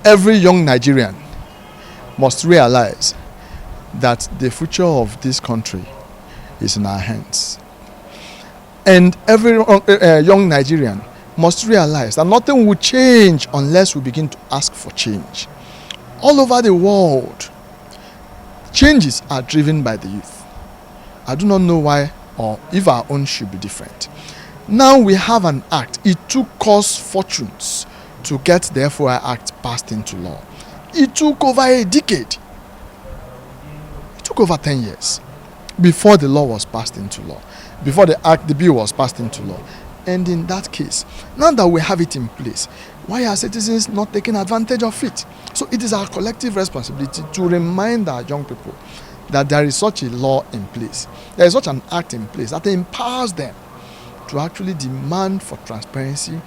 every young Nigerian must realize that the future of this country is in our hands. And every young Nigerian must realize that nothing will change unless we begin to ask for change. All over the world, changes are driven by the youth. I do not know why or if our own should be different. Now we have an act. It took us fortunes to get the FOI Act passed into law. It took over a decade. It took over 10 years before the law was passed into law, before the bill was passed into law. And in that case, now that we have it in place, why are citizens not taking advantage of it? So it is our collective responsibility to remind our young people that there is such a law in place, there is such an act in place that empowers them to actually demand for transparency,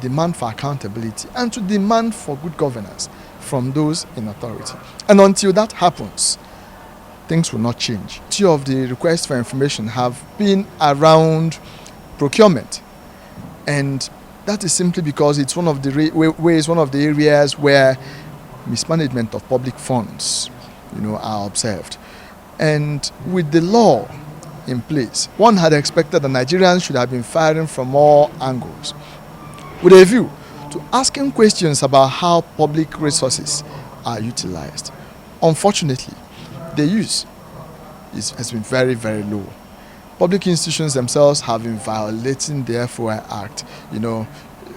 demand for accountability, and to demand for good governance from those in authority. And until that happens, things will not change. Two of the requests for information have been around procurement, and that is simply because it's one of the areas where mismanagement of public funds, are observed. And with the law in place, one had expected that Nigerians should have been firing from all angles, with a view to asking questions about how public resources are utilized. Unfortunately, the use has been very, very low. Public institutions themselves have been violating the FOI Act,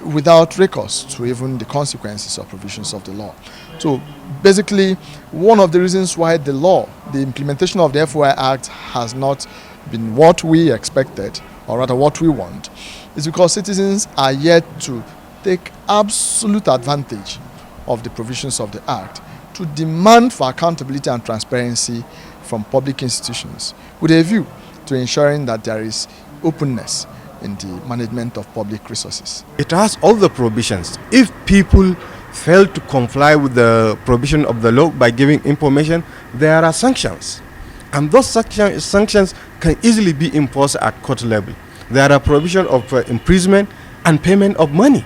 without recourse to even the consequences or provisions of the law. So basically, one of the reasons why the implementation of the FOI Act has not been what we expected, or rather what we want, is because citizens are yet to take absolute advantage of the provisions of the Act to demand for accountability and transparency from public institutions, with a view to ensuring that there is openness in the management of public resources. It has all the provisions. If people fail to comply with the provision of the law by giving information, there are sanctions. And those sanctions can easily be imposed at court level. There are provisions of imprisonment and payment of money.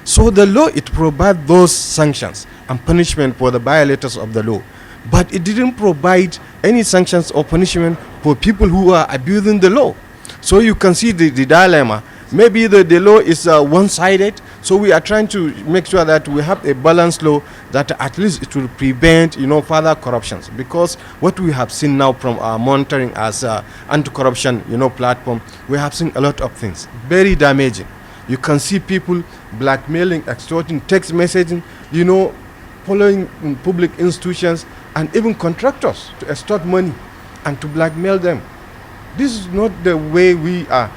So the law, it provides those sanctions and punishment for the violators of the law. But it didn't provide any sanctions or punishment for people who are abusing the law. So you can see the dilemma. Maybe the law is one-sided, so we are trying to make sure that we have a balanced law that at least it will prevent, further corruptions. Because what we have seen now from our monitoring as anti-corruption, platform, we have seen a lot of things very damaging. You can see people blackmailing, extorting, text messaging, following public institutions and even contractors to extort money and to blackmail them. This is not the way we are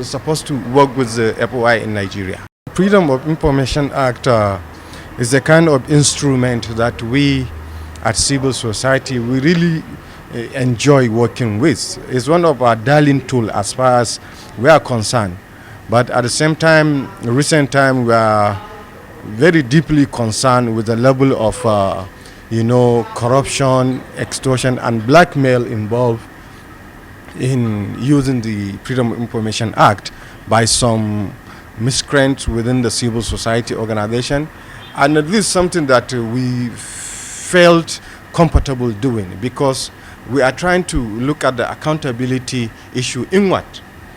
supposed to work with the FOI in Nigeria. Freedom of Information Act is a kind of instrument that we at civil society, we really enjoy working with. It's one of our darling tools as far as we are concerned. But at the same time, in recent time, we are very deeply concerned with the level of corruption, extortion, and blackmail involved in using the Freedom of Information Act by some miscreants within the civil society organization. And this is something that we felt comfortable doing because we are trying to look at the accountability issue inward.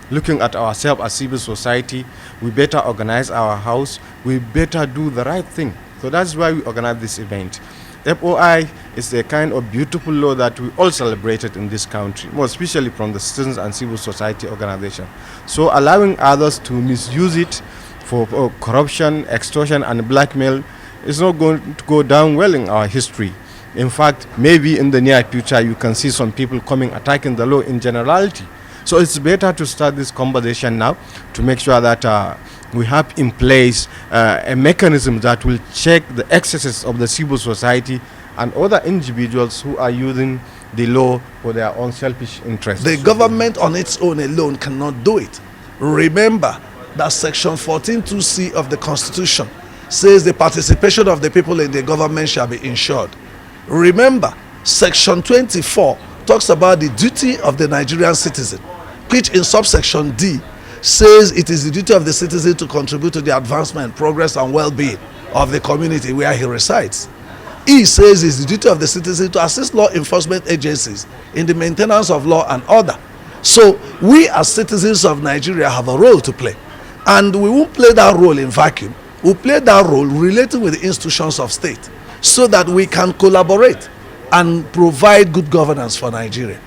Looking at ourselves as civil society, we better organize our house, we better do the right thing. So that's why we organize this event. FOI is a kind of beautiful law that we all celebrated in this country, more especially from the citizens and civil society organization. So allowing others to misuse it for corruption, extortion, and blackmail is not going to go down well in our history. In fact, maybe in the near future, you can see some people coming attacking the law in generality. So it's better to start this conversation now to make sure that we have in place a mechanism that will check the excesses of the civil society and other individuals who are using the law for their own selfish interests. The government on its own alone cannot do it. Remember that Section 14(2)(c) of the Constitution says the participation of the people in the government shall be ensured. Remember, Section 24 talks about the duty of the Nigerian citizen, which in subsection D says it is the duty of the citizen to contribute to the advancement, progress, and well-being of the community where he resides. He says it's the duty of the citizen to assist law enforcement agencies in the maintenance of law and order. So we as citizens of Nigeria have a role to play, and we won't play that role in vacuum. We'll play that role relating with the institutions of state so that we can collaborate and provide good governance for Nigeria.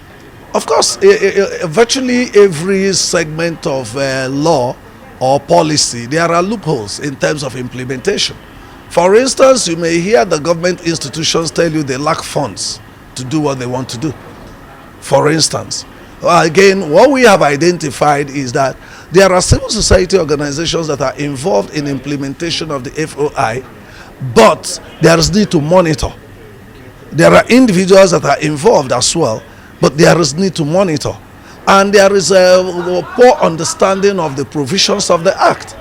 Of course, virtually every segment of law or policy, there are loopholes in terms of implementation. For instance, you may hear the government institutions tell you they lack funds to do what they want to do. For instance, again, what we have identified is that there are civil society organizations that are involved in implementation of the FOI, but there is need to monitor. There are individuals that are involved as well, but there is need to monitor. And there is a poor understanding of the provisions of the Act.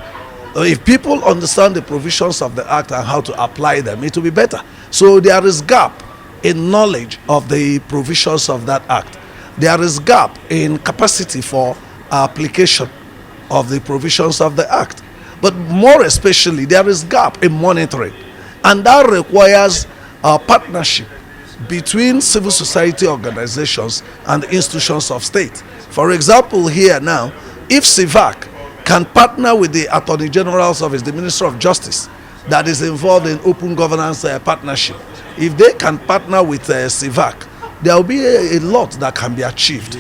If people understand the provisions of the Act and how to apply them, it will be better. So there is gap in knowledge of the provisions of that Act. There is gap in capacity for application of the provisions of the Act. But more especially, there is gap in monitoring. And that requires a partnership between civil society organizations and the institutions of state. For example, here now, if CIVAC can partner with the Attorney General's Office, the Minister of Justice, that is involved in open governance partnership, if they can partner with CIVAC, there will be a lot that can be achieved.